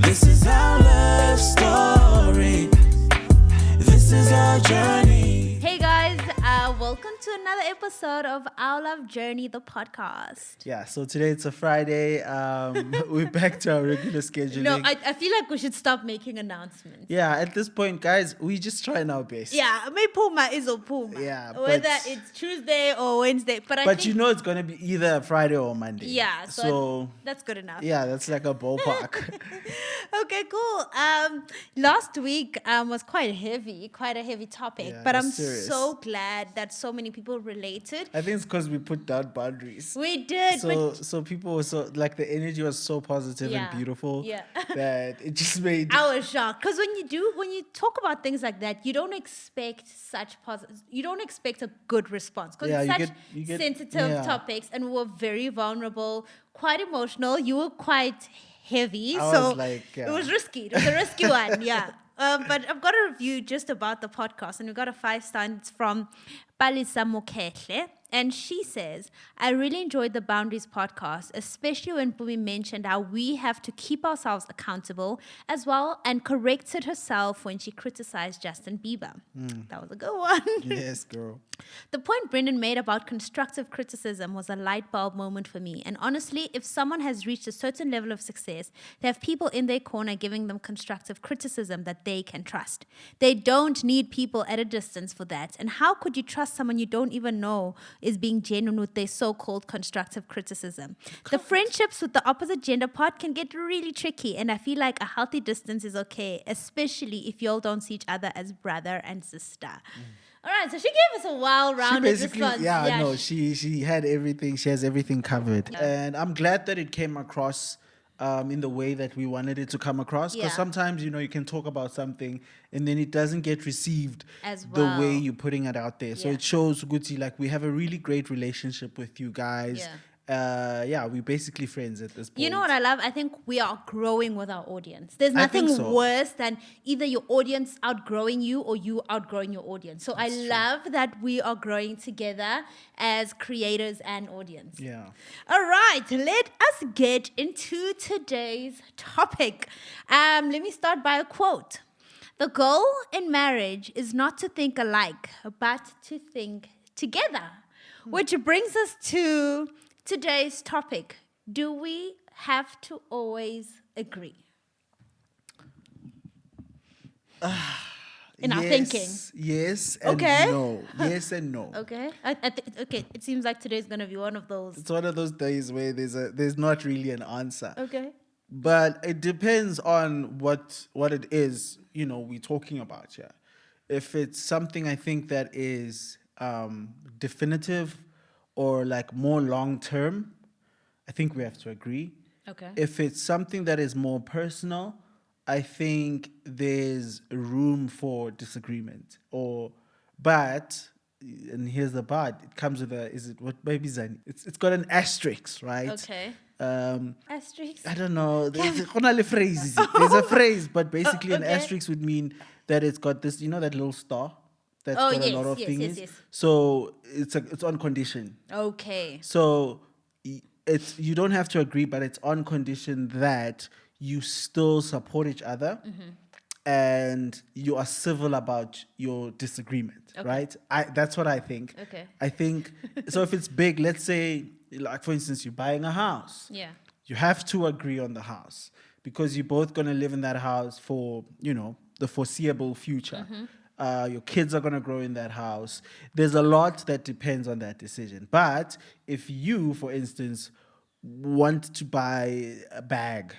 This is our love story. This is our journey. Hey guys, welcome to another episode of Our Love Journey, the podcast. Yeah, so today it's a Friday. We're back to our regular scheduling. No, I feel like we should stop making announcements. Yeah, at this point, guys, we just trying our best. Yeah, maybe Puma is a Puma. Yeah, whether but- it's Tuesday or Wednesday. But I But think, you know it's going to be either Friday or Monday. yeah, so that's good enough. yeah, that's like a ballpark. Okay, cool. Last week was quite a heavy topic, Yeah, but it I'm was serious. so glad that so many people related. I think it's because we put down boundaries. We did, So people were so, like, the energy was so positive Yeah, and beautiful yeah. that it just made... I was shocked because when you talk about things like that, you don't expect you don't expect a good response because Yeah, it's you such get- sensitive yeah. topics, and we were very vulnerable, quite emotional. You were quite heavy, I so was like, it was risky. It was a risky one, yeah. But I've got a review just about the podcast, and we got a 5-star. And it's from Palisa Mokhehle. And she says, I really enjoyed the Boundaries podcast, especially when Bumi mentioned how we have to keep ourselves accountable as well, and corrected herself when she criticized Justin Bieber. That was a good one. Yes, girl. The point Brendan made about constructive criticism was a light bulb moment for me. And honestly, if someone has reached a certain level of success, they have people in their corner giving them constructive criticism that they can trust. They don't need people at a distance for that. And how could you trust someone you don't even know is being genuine with their so-called constructive criticism? The friendships with the opposite gender part can get really tricky. And I feel like a healthy distance is okay, especially if y'all don't see each other as brother and sister. All right, so she gave us a She well-rounded basically, response. she had everything. She has everything covered, Yeah. and I'm glad that it came across in the way that we wanted it to come across. Because Yeah. sometimes, you can talk about something and then it doesn't get received As the way well. you're putting it out there. So Yeah. it shows, Guti, like we have a really great relationship with you guys. Yeah. We're basically friends at this point. You know what I love? I think we are growing with our audience. There's I think nothing so. worse than either your audience outgrowing you or you outgrowing your audience. So I love that we are growing together as creators and audience. Yeah. All right, let us get into today's topic. Let me start by a quote. The goal in marriage is not to think alike, but to think together. Which brings us to today's topic. Do we have to always agree? In our thinking. Yes and Okay. no. Yes and no. Okay. Okay. It seems like today's gonna be one of those. It's one of those days where there's not really an answer. Okay. But it depends on what it is, we're talking about here. If it's something I think that is definitive or like more long term, I think we have to agree. Okay. If it's something that is more personal, I think there's room for disagreement. But, and here's the but, it comes with what baby Zani? It's got an asterisk, right? Okay. Asterisk. I don't know. There's a phrase. There's a phrase, but basically an Okay. asterisk would mean that it's got this, that little star that's Oh, got a yes, lot of yes, things. yes. So it's on condition. Okay. So you don't have to agree, but it's on condition that you still support each other and you are civil about your disagreement, right? That's what I think. Okay. I think, so if it's big, let's say, like for instance, you're buying a house. Yeah. You have to agree on the house because you're both going to live in that house for, the foreseeable future. Your kids are going to grow in that house. There's a lot that depends on that decision. But if you, for instance, want to buy a bag,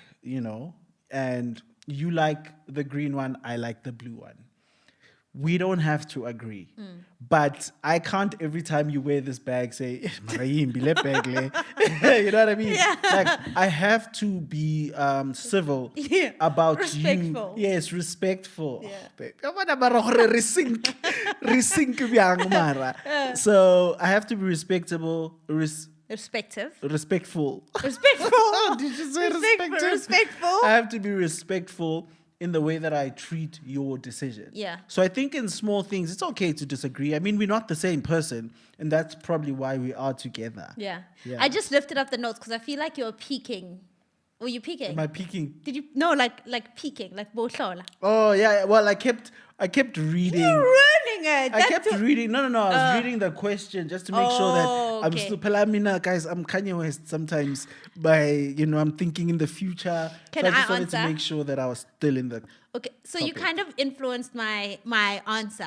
and you like the green one, I like the blue one. We don't have to agree. But I can't every time you wear this bag say, "Mara yimbi le bag le." You know what I mean? Yeah. Like, I have to be civil Yeah. about Respectful. you. Yes, respectful. Yeah. So I have to be respectable, Respective. respectful. Respectful. Did you say Respectful. Respectful. I have to be respectful in the way that I treat your decision. Yeah. So I think in small things, it's okay to disagree. I mean, we're not the same person, and that's probably why we are together. Yeah. Yeah. I just lifted up the notes because I feel like you're peeking Were you peeking? Am I peeking? Did you no like peeking, like bohlola? Oh yeah. Well, I kept reading. You're ruining it. I kept reading. No. I was reading the question just to make sure that I'm okay. still. Pelamina, guys, I'm Kanye West sometimes. I'm thinking in the future. Can so I just I wanted to answer? make sure that I was still in the. Okay, so you topic. kind of influenced my answer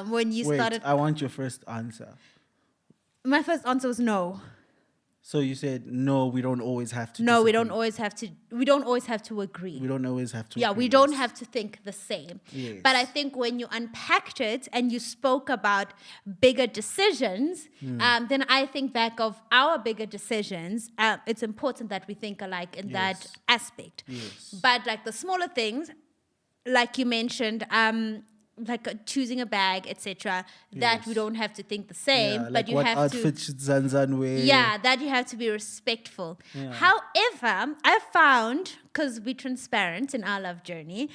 when you Wait, started. I want your first answer. My first answer was no. So you said no. We don't always have to. No, we don't disagree. always have to. We don't always have to agree. We don't always have to. Yeah, agree, we don't yes. have to think the same. Yes. But I think when you unpacked it and you spoke about bigger decisions, Hmm. then I think back of our bigger decisions. It's important that we think alike in that Yes. aspect. Yes. But like the smaller things, like you mentioned, like choosing a bag, etc., that we Yes. don't have to think the same, Yeah, but like you what have outfit to. should Zanzan wear? Yeah, that you have to be respectful. Yeah. However, I found, because we're transparent in our love journey,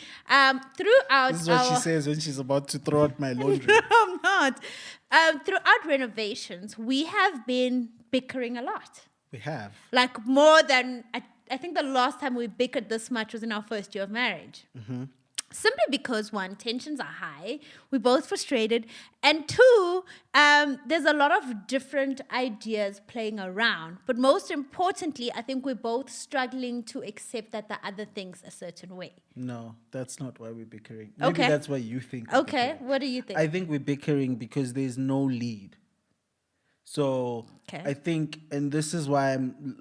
throughout This is what she our says when she's about to throw out my laundry. I'm not. Throughout renovations, we have been bickering a lot. We have. Like more than I think the last time we bickered this much was in our first year of marriage. Simply because one, tensions are high, we're both frustrated, and two, there's a lot of different ideas playing around. But most importantly, I think we're both struggling to accept that the other thinks a certain way. No, that's not why we're bickering. Maybe Okay. that's why you think. we're Okay, bickering. what do you think? I think we're bickering because there's no lead. So Okay. I think, and this is why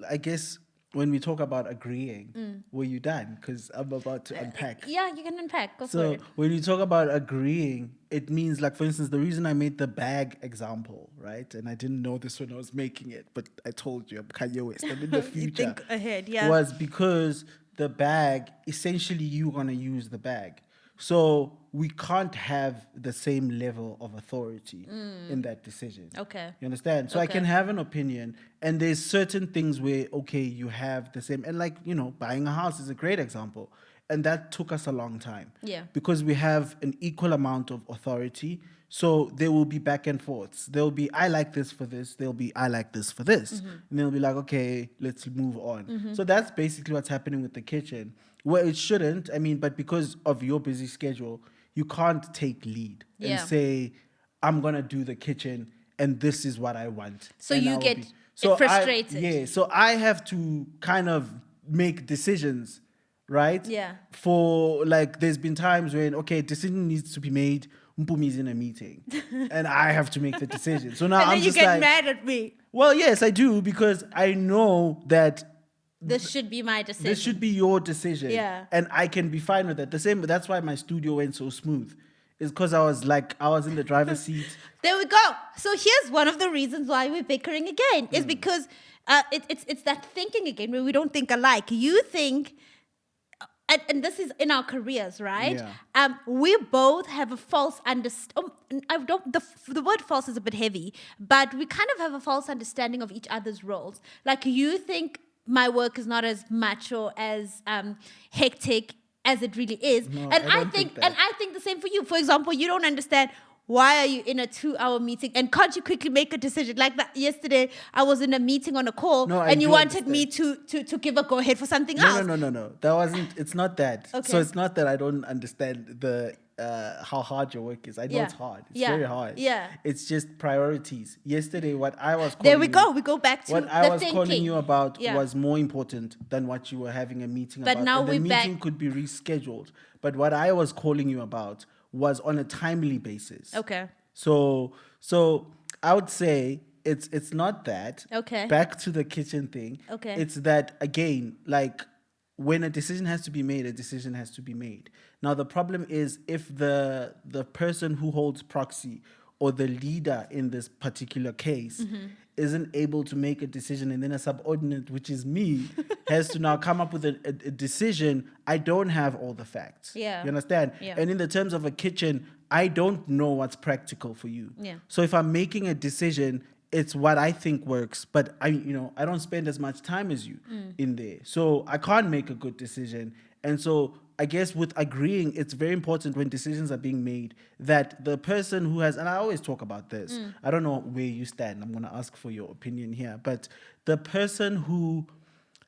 I guess when we talk about agreeing, were you done? Because I'm about to unpack. Yeah, you can unpack. Go for So it. when you talk about agreeing, it means like, for instance, the reason I made the bag example, right? And I didn't know this when I was making it, but I told you I'm Kanye West. I'm in the You future. think ahead, yeah. Was because the bag, essentially you're going to use the bag. So we can't have the same level of authority in that decision. Okay. You understand? So I Okay. can have an opinion, and there's certain things where, okay, you have the same, and like, buying a house is a great example. And that took us a long time. Yeah. Because we have an equal amount of authority. So there will be back and forths. There'll be, I like this for this. There'll be, I like this for this. And they'll be like, okay, let's move on. So that's basically what's happening with the kitchen. Well, it shouldn't. I mean, but because of your busy schedule, you can't take lead Yeah. and say, I'm going to do the kitchen and this is what I want. So And you I will get be- So frustrated. Yeah. So I have to kind of make decisions, right? Yeah. For like, there's been times when, okay, decision needs to be made. Mpumi's in a meeting and I have to make the decision. So now And I'm then you just get like, mad at me. well, yes, I do, because I know that This should be my decision. this should be your decision. Yeah. And I can be fine with that. The same, that's why my studio went so smooth. Is because I was in the driver's seat. There we go. So here's one of the reasons why we're bickering again is because it's that thinking again where we don't think alike. You think, and this is in our careers, right? Yeah. We both have a false understanding. The word false is a bit heavy, but we kind of have a false understanding of each other's roles. Like you think my work is not as much or as hectic as it really is, No, and I don't think that. and I think the same for you. For example, you don't understand. Why are you in a 2-hour meeting and can't you quickly make a decision? Like that yesterday, I was in a meeting on a call No, I and you do wanted me to give a go ahead for something else. No. That wasn't. It's not that. Okay. So it's not that I don't understand the how hard your work is. I know Yeah. it's hard. It's Yeah. very hard. Yeah. It's just priorities. Yesterday, what I was calling There we you- go. We go back to what the I was thinking. calling you about Yeah. was more important than what you were having a meeting But about. now and the we're meeting back- could be rescheduled. But what I was calling you about was on a timely basis. Okay. So I would say it's not that. Okay. Back to the kitchen thing. Okay. It's that again, like when a decision has to be made, a decision has to be made. Now the problem is if the person who holds proxy or the leader in this particular case Mm-hmm. isn't able to make a decision, and then a subordinate, which is me, has to now come up with a decision. I don't have all the facts. Yeah. You understand? Yeah. And in the terms of a kitchen, I don't know what's practical for you. Yeah. So if I'm making a decision, it's what I think works, but I don't spend as much time as you in there. So I can't make a good decision. And so I guess with agreeing, it's very important when decisions are being made that the person who has, and I always talk about this, I don't know where you stand. I'm going to ask for your opinion here, but the person who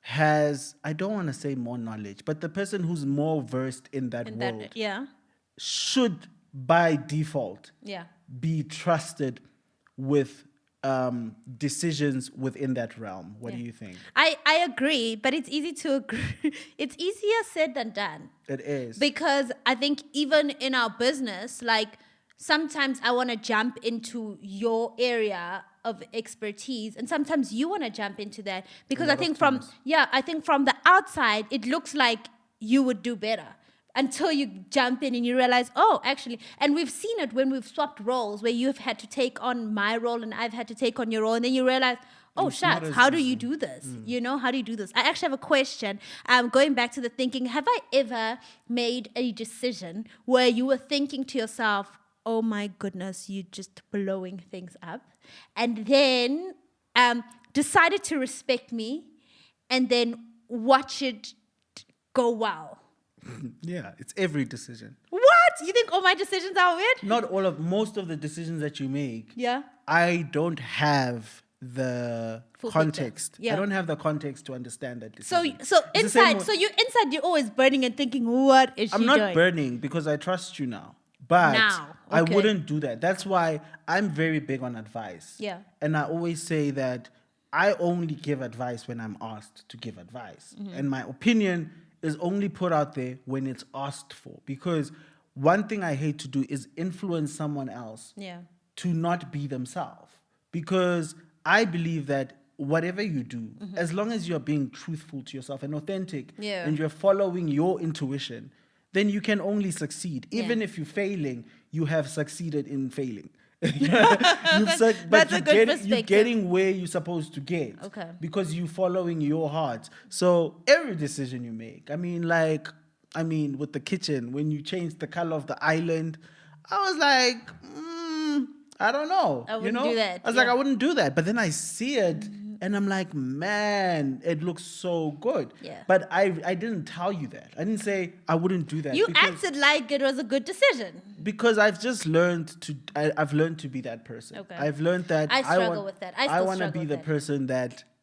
has, I don't want to say more knowledge, but the person who's more versed in that In world that, yeah, should by default yeah. be trusted with decisions within that realm. What do Yeah. you think? I agree, but it's easy to agree. It's easier said than done. It is. Because I think even in our business, like sometimes I want to jump into your area of expertise, and sometimes you want to jump into that. Because A I lot of think from times. I think from the outside it looks like you would do better until you jump in and you realize, oh, actually, and we've seen it when we've swapped roles where you've had to take on my role and I've had to take on your role, and then you realize, oh, It's not shucks, as how do easy. you do this? You know, how do you do this? I actually have a question. Going back to the thinking, have I ever made a decision where you were thinking to yourself, oh my goodness, you're just blowing things up, and then decided to respect me and then watch it go well? Yeah, it's every decision. What? You think all my decisions are weird? Not all of, most of the decisions that you make, Yeah. I don't have the Full picture. context. Yeah. I don't have the context to understand that So decision. so It's the same inside, way- so you inside you're always burning and thinking, what is I'm she not doing? burning because I trust you now. But Now, I okay. wouldn't do that. That's why I'm very big on advice. Yeah. And I always say that I only give advice when I'm asked to give advice. Mm-hmm. And my opinion is only put out there when it's asked for. Because one thing I hate to do is influence someone else Yeah. to not be themselves. Because I believe that whatever you do, as long as you're being truthful to yourself and authentic, Yeah. and you're following your intuition, then you can only succeed. Even Yeah. if you're failing, you have succeeded in failing. But That's a good you're perspective. getting where you're supposed to get. Okay. Because you're following your heart. So every decision you make, with the kitchen, when you changed the color of the island, I was like, I don't know. I wouldn't do that, I was like, yeah. I wouldn't do that. But then I see it and I'm like, man, it looks so good. Yeah. But I didn't tell you that. I didn't say I wouldn't do that. You because, acted like it was a good decision. because I've just learned to. I've learned to be that person. Okay. I've learned that I struggle want, with that. I still want to struggle be with the that. person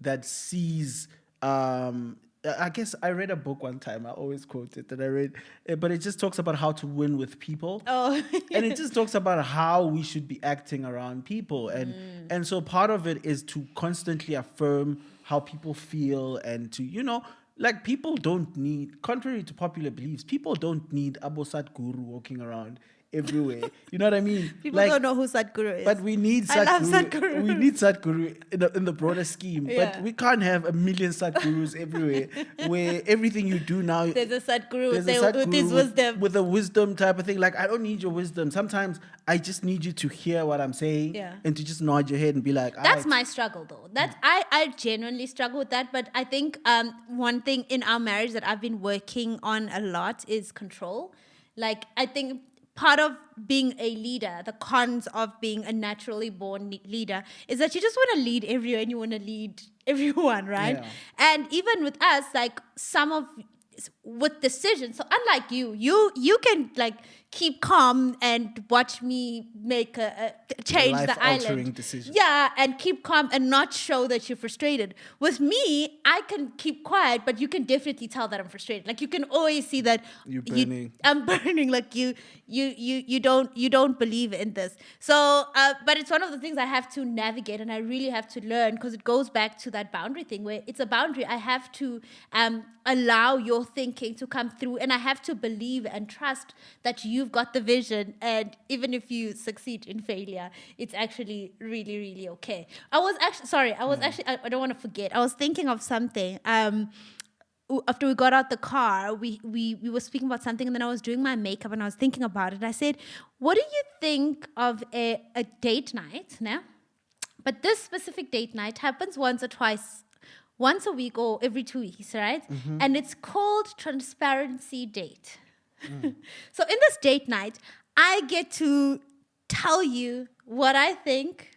that sees. I guess I read a book one time. I always quote it that I read, but it just talks about how to win with people. Oh. And it just talks about how we should be acting around people, and so part of it is to constantly affirm how people feel, and to like, people don't need, contrary to popular beliefs, people don't need Abu Sadhguru walking around everywhere. You know what I mean? People don't know who Sadhguru is. But we need I love Sadhguru. Sadhguru. We need Sadhguru in the broader scheme. Yeah. But we can't have a million Sadhgurus everywhere where everything you do now, There's a Sadhguru there's with, a with his Sadhguru wisdom. with a wisdom type of thing. Like, I don't need your wisdom. Sometimes I just need you to hear what I'm saying, Yeah. and to just nod your head and be like, That's "Alright." my struggle, though. That's I genuinely struggle with that. But I think one thing in our marriage that I've been working on a lot is control. Like, I think part of being a leader, the cons of being a naturally born leader, is that you just want to lead everywhere and you want to lead everyone, right? Yeah. And even with us, like, with decisions. So unlike you can like keep calm and watch me make a change the Life-altering island. decision. Yeah, and keep calm and not show that you're frustrated. With me, I can keep quiet, but you can definitely tell that I'm frustrated. Like, you can always see that You're burning. I'm burning. Like, you don't believe in this. So, but it's one of the things I have to navigate, and I really have to learn, because it goes back to that boundary thing where it's a boundary. I have to allow your thinking to come through, and I have to believe and trust that you've got the vision, and even if you succeed in failure, it's actually really, really okay. I don't want to forget, I was thinking of something. After we got out the car, we were speaking about something, and then I was doing my makeup and I was thinking about it. I said, what do you think of a date night now? But this specific date night happens once a week or every 2 weeks, right? Mm-hmm. And it's called Transparency Date. So in this date night, I get to tell you what I think,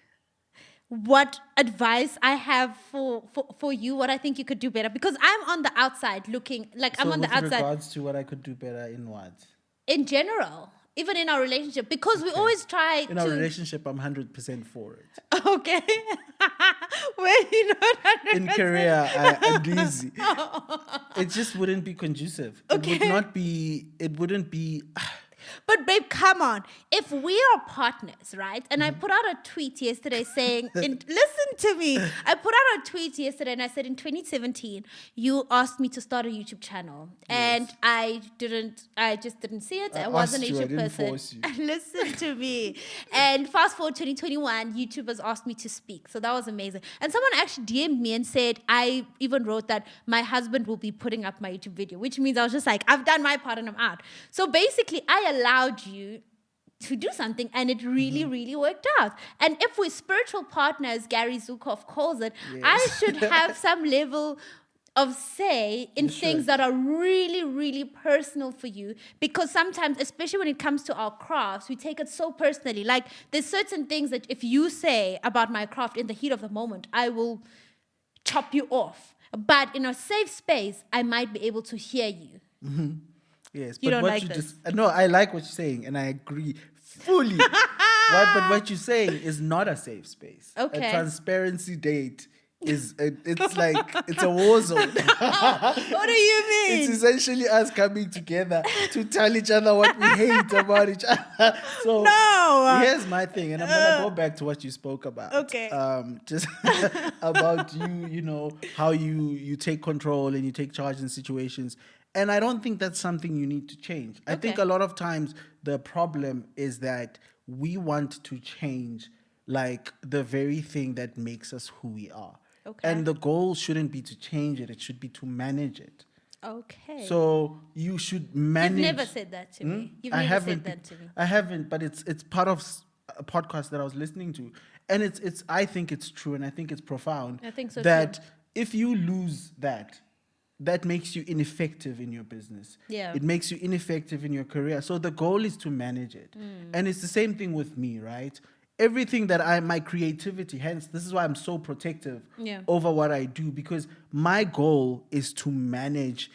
what advice I have for you, what I think you could do better. Because I'm on the outside looking, like, I'm on the with outside regards to what I could do better in what? in general, even in our relationship. Because we always try In to... our relationship, I'm 100% for it. Okay. Where you not 100%. in Korea, I'm busy. It just wouldn't be conducive. Okay. It wouldn't be. But babe, come on. If we are partners, right? And I put out a tweet yesterday saying, listen to me. I put out a tweet yesterday and I said in 2017, you asked me to start a YouTube channel. And I just didn't see it. I wasn't a asked you, I YouTube didn't person. force you. Listen to me. And fast forward 2021, YouTubers asked me to speak. So that was amazing. And someone actually DM'd me and said, I even wrote that my husband will be putting up my YouTube video, which means I was just like, I've done my part and I'm out. So basically, I allowed you to do something and it really, really worked out. And if we're spiritual partners, Gary Zukov calls it, I should have some level of say in things that are really, really personal for you. Because sometimes, especially when it comes to our crafts, we take it so personally. Like there's certain things that if you say about my craft in the heat of the moment, I will chop you off. But in a safe space, I might be able to hear you. Yes, You but don't what like you this? just no, I like what you're saying, and I agree fully. But what you're saying is not a safe space. Okay. A transparency date is it's like it's a war zone. What do you mean? It's essentially us coming together to tell each other what we hate about each other. So No. here's my thing, and I'm gonna go back to what you spoke about. Okay. Just about you know, how you take control and you take charge in situations. And I don't think that's something you need to change. I think Okay. a lot of times the problem is that we want to change like the very thing that makes us who we are. Okay. And the goal shouldn't be to change it, it should be to manage it. Okay. So you should manage. You've never said that to me. You've I never haven't, said that to me. I haven't, but it's part of a podcast that I was listening to, and it's I think it's true, and I think it's profound. I think so that too. if you lose that makes you ineffective in your business. Yeah. It makes you ineffective in your career. So the goal is to manage it, and it's the same thing with me, right? Everything that my creativity, hence this is why I'm so protective Yeah. over what I do, because my goal is to manage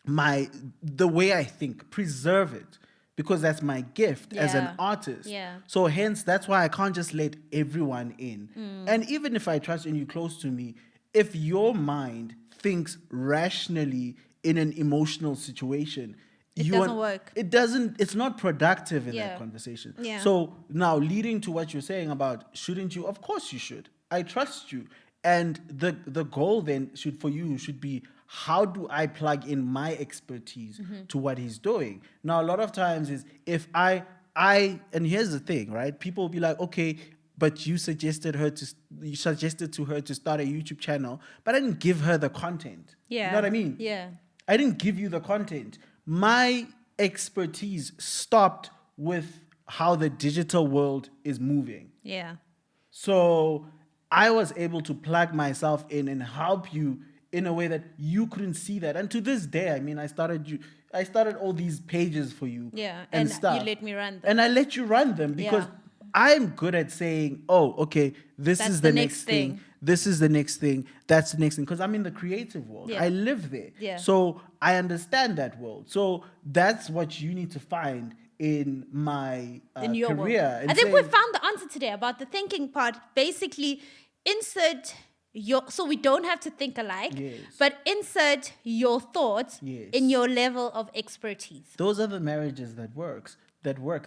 the way I think, preserve it, because that's my gift as an Yeah. artist. Yeah. So hence that's why I can't just let everyone in. And even if I trust and you close to me, if your mind thinks rationally in an emotional situation, It you doesn't work. It doesn't. It's not productive in Yeah. that conversation. Yeah. So now, leading to what you're saying about shouldn't you? Of course you should. I trust you. And the goal then should be, how do I plug in my expertise to what he's doing? Now, a lot of times is if I and here's the thing, right? People will be like, okay, but you suggested to her to start a YouTube channel, but I didn't give her the content. Yeah. You know what I mean? Yeah. I didn't give you the content. My expertise stopped with how the digital world is moving. Yeah. So I was able to plug myself in and help you in a way that you couldn't see that. And to this day, I mean, I started all these pages for you. Yeah, And and you stuff. let me run them. And I let you run them because Yeah. I'm good at saying, oh, okay, this That's is the the next next thing. thing. This is the next thing. That's the next thing. Because I'm in the creative world. Yeah. I live there. Yeah. So I understand that world. So that's what you need to find in my In your career. world. and I think we saying- found the answer today about the thinking part. Basically, insert so we don't have to think alike, Yes. but insert your thoughts Yes. in your level of expertise. Those are the marriages that work.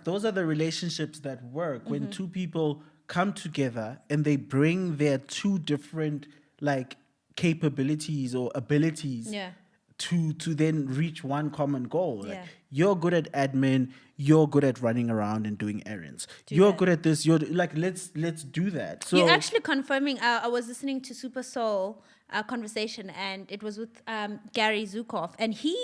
Those are the relationships that work Mm-hmm. when two people come together and they bring their two different like capabilities or abilities Yeah. to then reach one common goal. Like, Yeah. you're good at admin, you're good at running around and doing errands. You're that. good at this, you're like let's do that. So You're actually confirming. I was listening to Super Soul conversation, and it was with Gary Zukov, and he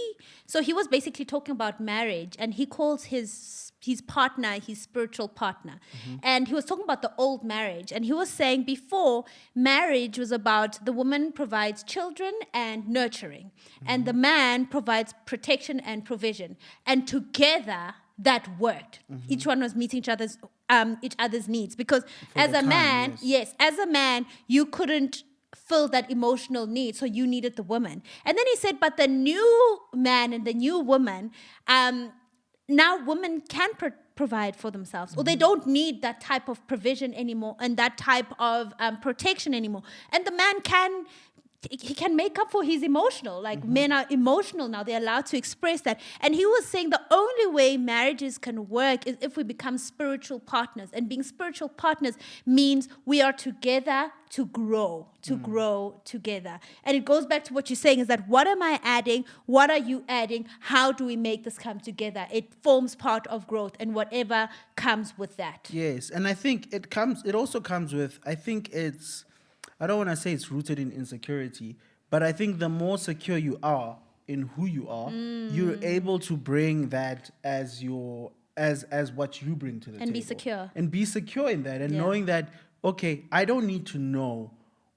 was basically talking about marriage, and he calls his partner his spiritual partner, and he was talking about the old marriage, and he was saying before marriage was about the woman provides children and nurturing, and the man provides protection and provision, and together that worked. Each one was meeting each other's needs, because as the a time, man, yes. as a man, you couldn't fill that emotional need, so you needed the woman. And then he said, but the new man and the new woman, now women can provide for themselves, or they don't need that type of provision anymore and that type of protection anymore. And the man he can make up for his emotional. Like men are emotional now. They're allowed to express that. And he was saying the only way marriages can work is if we become spiritual partners. And being spiritual partners means we are together to grow together. And it goes back to what you're saying is that what am I adding? What are you adding? How do we make this come together? It forms part of growth and whatever comes with that. Yes, and I think it also comes with, I don't want to say it's rooted in insecurity, but I think the more secure you are in who you are, you're able to bring that as what you bring to the table. And be secure. And be secure in that, and Yeah. knowing that, okay, I don't need to know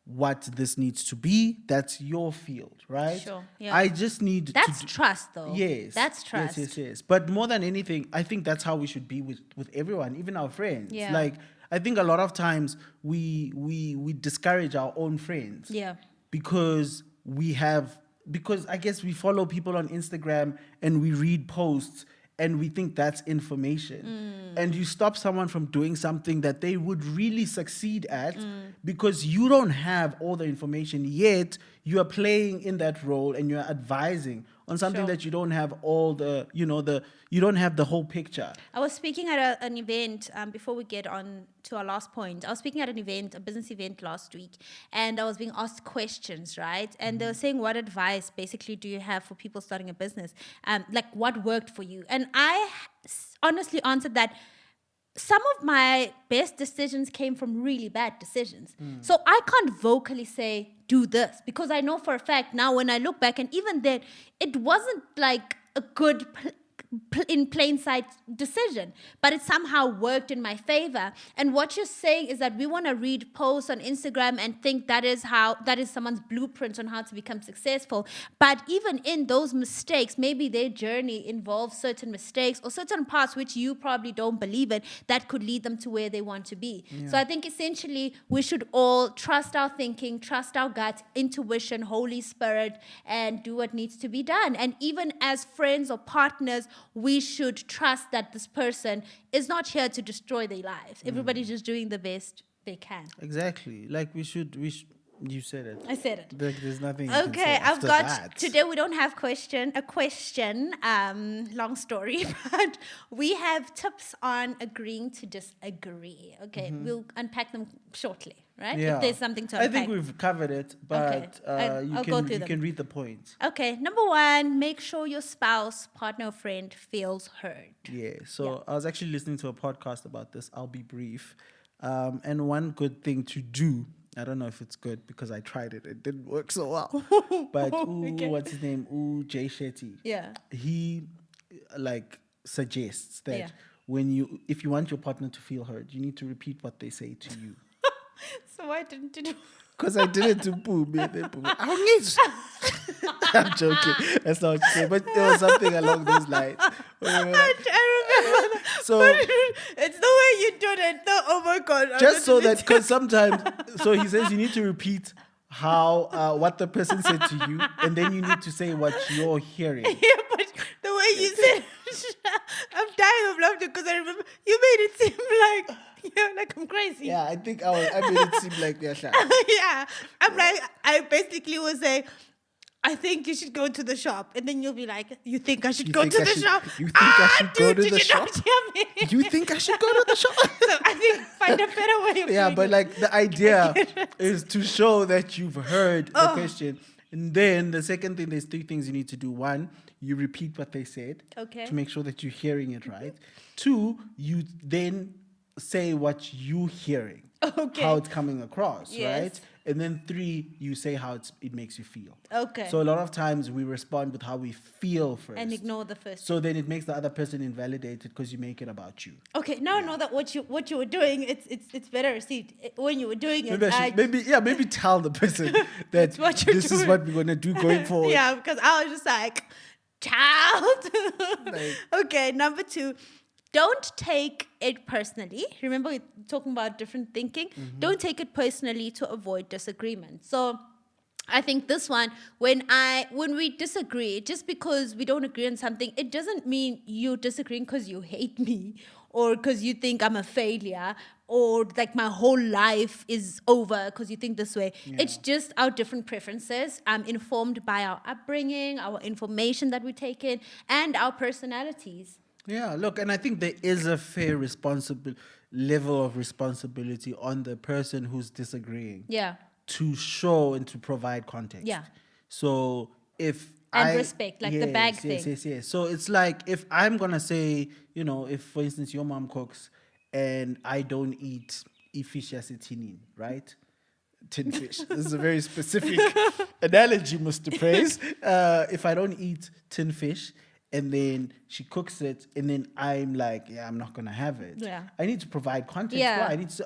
what this needs to be. That's your field, right? Sure, yeah. I just need That's to trust, though. Yes. That's trust. Yes. But more than anything, I think that's how we should be with everyone, even our friends. Yeah. Like, I think a lot of times we discourage our own friends. Yeah. Because I guess we follow people on Instagram and we read posts and we think that's information. And you stop someone from doing something that they would really succeed at because you don't have all the information yet. You are playing in that role and you're advising on something Sure. that you don't have all the, you don't have the whole picture. I was speaking at an event before we get on to our last point. I was speaking at an event, a business event last week, and I was being asked questions, right? And they were saying, what advice basically do you have for people starting a business? Like what worked for you? And I honestly answered that some of my best decisions came from really bad decisions. So I can't vocally say, do this, because I know for a fact now when I look back, and even then, it wasn't like a good in plain sight decision, but it somehow worked in my favor. And what you're saying is that we want to read posts on Instagram and think that is someone's blueprint on how to become successful. But even in those mistakes, maybe their journey involves certain mistakes or certain parts which you probably don't believe in that could lead them to where they want to be. Yeah. So I think essentially we should all trust our thinking, trust our gut, intuition, Holy Spirit, and do what needs to be done. And even as friends or partners, we should trust that this person is not here to destroy their lives. Everybody's just doing the best they can. Exactly. Like we should. You said it. I said it. Like, there's nothing. Okay, I've got that. Today we don't have a question. Long story, but we have tips on agreeing to disagree. Okay, we'll unpack them shortly, right? Yeah. If there's something to unpack. I think we've covered it, but Okay. I'll go through them. can read the points. Okay, number 1, make sure your spouse, partner, or friend feels heard. Yeah. So I was actually listening to a podcast about this. I'll be brief. And one good thing to do, I don't know if it's good because I tried it. It didn't work so well. But what's his name? Jay Shetty. Yeah. He suggests that Yeah. if you want your partner to feel heard, you need to repeat what they say to you. So why didn't you do? Because I did it to Pooh. I'm joking. That's not what you say. But there was something along those lines. I remember that. So It's the way you do it. Oh my God. just so that, because sometimes, so he says you need to repeat what the person said to you, and then you need to say what you're hearing. Yeah, but the way you said I'm dying of laughter because I remember you made it seem like I'm crazy. Yeah, I think I made it seem like we are shy. Yeah. I'm like, I basically was saying, I think you should go to the shop. And then you'll be like, you think I should go to the shop? You think I should go to did the you shop? not hear me? You think I should go to the shop? So I think find a better way of Yeah, doing but it. like the idea is to show that you've heard the question. And then the second thing, there's 3 things you need to do. 1, you repeat what they said Okay. to make sure that you're hearing it right. 2, you then say what you're hearing, Okay. how it's coming across, Yes. right? And then 3, you say how it makes you feel. Okay. So a lot of times we respond with how we feel first. And ignore the first. So then it makes the other person invalidated because you make it about you. Okay, now I know that what you were doing, it's better. See, when you were doing it, Maybe tell the person that what you're this is doing. what we're gonna do going forward. Yeah, because I was just like, child. Like- Okay, number 2, don't take it personally. Remember, we're talking about different thinking. Don't take it personally to avoid disagreement. So I think this one, when we disagree, just because we don't agree on something, it doesn't mean you're disagreeing because you hate me or because you think I'm a failure or like my whole life is over because you think this way. It's just our different preferences, informed by our upbringing, our information that we take in, and our personalities. Yeah, look, and I think there is a fair level of responsibility on the person who's disagreeing Yeah. to show and to provide context. Yeah. So if And respect, like the bag thing. Yes. So it's like if I'm gonna say, if for instance your mom cooks and I don't eat fish asitinin, right? Tin fish. This is a very specific analogy, Mr. Praise. If I don't eat tin fish and then she cooks it and then I'm like, yeah, I'm not going to have it. Yeah. I need to provide context. Yeah. Why? I need to say,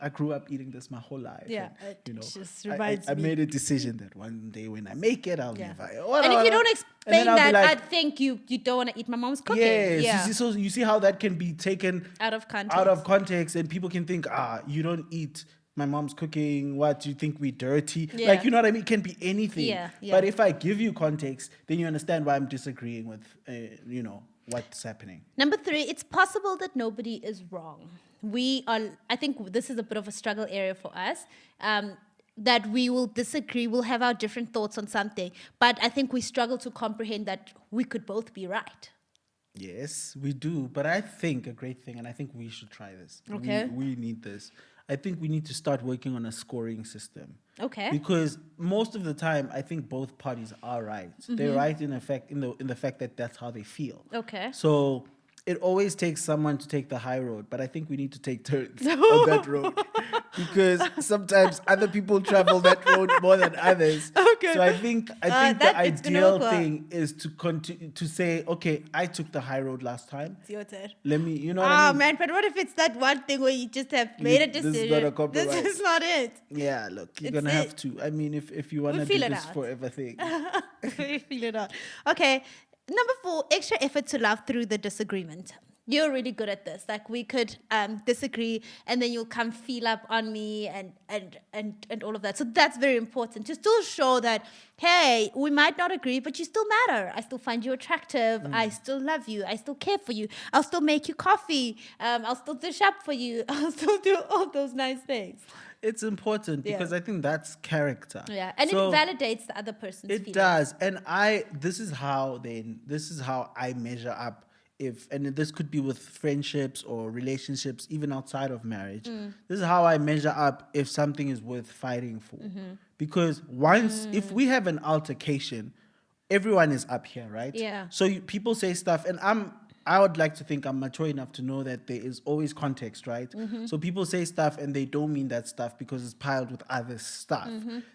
I grew up eating this my whole life. Yeah, And, it just reminds I me. made a decision that one day when I make it, I'll never. And if you don't And explain then I'll be that, like, I think you don't want to eat my mom's cooking. yes, Yeah. so you see how that can be taken Out of context. out of context, and people can think, you don't eat my mom's cooking. What do you think we dirty? Yeah. Like, you know what I mean? It can be anything. Yeah, yeah. But if I give you context, then you understand why I'm disagreeing with, what's happening. Number 3, it's possible that nobody is wrong. I think this is a bit of a struggle area for us. That we will disagree, we'll have our different thoughts on something, but I think we struggle to comprehend that we could both be right. Yes, we do. But I think a great thing, and I think we should try this. Okay. We need this. I think we need to start working on a scoring system. Okay. Because most of the time, I think both parties are right. They're right in effect in the fact that that's how they feel. Okay. So it always takes someone to take the high road, but I think we need to take turns on that road because sometimes other people travel that road more than others. Okay. So I think the it's gonna ideal work well. thing is to continue to say, okay, I took the high road last time. It's your turn. Let me, you know what I mean? Man, but what if it's that one thing where you just have made a This decision? is not a compromise. This is not it. Yeah, look, you're It's gonna have it. to. I mean, if you wanna We'll do feel it this out. forever thing. We feel it out. Okay. Number 4, extra effort to love through the disagreement. You're really good at this. Like we could disagree, and then you'll come feel up on me and all of that. So that's very important to still show that, hey, we might not agree, but you still matter. I still find you attractive. I still love you. I still care for you. I'll still make you coffee. I'll still dish up for you. I'll still do all those nice things. It's important Yeah. because I think that's character. Yeah, and So it validates the other person's it feelings. does. And this is how I measure up and this could be with friendships or relationships, even outside of marriage. This is how I measure up if something is worth fighting for. Because if we have an altercation, everyone is up here, right? Yeah. So people say stuff, and I would like to think I'm mature enough to know that there is always context, right? So people say stuff and they don't mean that stuff because it's piled with other stuff.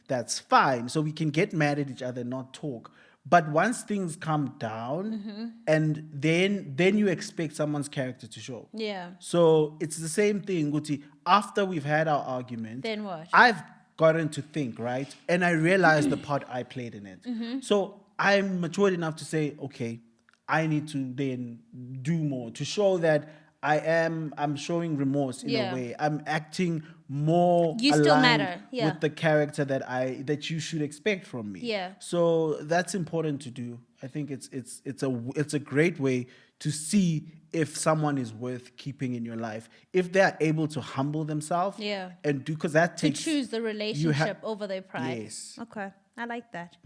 That's fine. So we can get mad at each other and not talk. But once things calm down, and then you expect someone's character to show. Yeah. So it's the same thing, Guti. After we've had our argument, Then what? I've gotten to think, right? And I realized the part I played in it. So I'm matured enough to say, okay, I need to then do more to show that I'm showing remorse in Yeah. a way. I'm acting more You still aligned matter, yeah. with the character that you should expect from me. Yeah. So that's important to do. I think it's a great way to see if someone is worth keeping in your life. If they're able to humble themselves. Yeah. And do, because that To takes choose the relationship over their pride. Yes. Okay, I like that.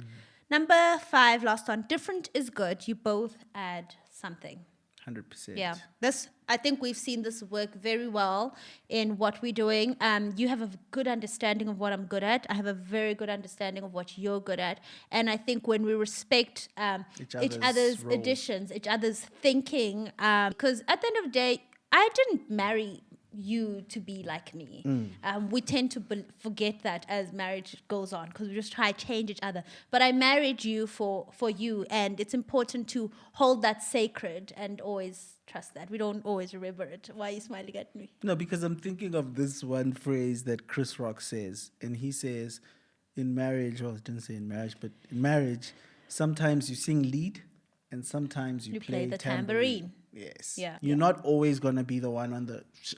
Number 5, last one. Different is good. You both add something. 100%. Yeah, I think we've seen this work very well in what we're doing. You have a good understanding of what I'm good at. I have a very good understanding of what you're good at. And I think when we respect each other's roles. additions, each other's thinking, because at the end of the day, I didn't marry you to be like me. We tend to forget that as marriage goes on because we just try to change each other. But I married you for you, and it's important to hold that sacred and always trust that. We don't always remember it. Why are you smiling at me? No, because I'm thinking of this one phrase that Chris Rock says, and he says, in marriage, well, I didn't say in marriage, but in marriage, sometimes you sing lead, and sometimes you play the tambourine. Yes. Yeah. You're not always gonna be the one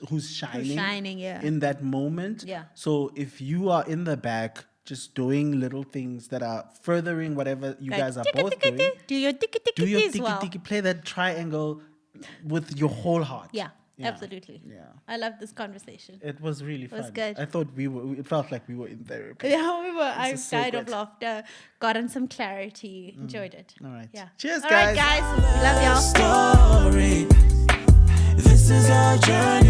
who's shining. shining, yeah. In that moment. Yeah. So if you are in the back, just doing little things that are furthering whatever you Like, guys are tiki, both tiki, doing. tiki. Do your tiki Do tiki your as tiki well. tiki, play that triangle with your whole heart. Yeah, absolutely. Yeah. I love this conversation. It was really fun. was good. I thought it felt like we were in therapy. Yeah, we were. I is so died of good. laughter, gotten some clarity, enjoyed it. All right. Yeah. Cheers, All right, guys. guys. Love y'all. Story. This is our journey.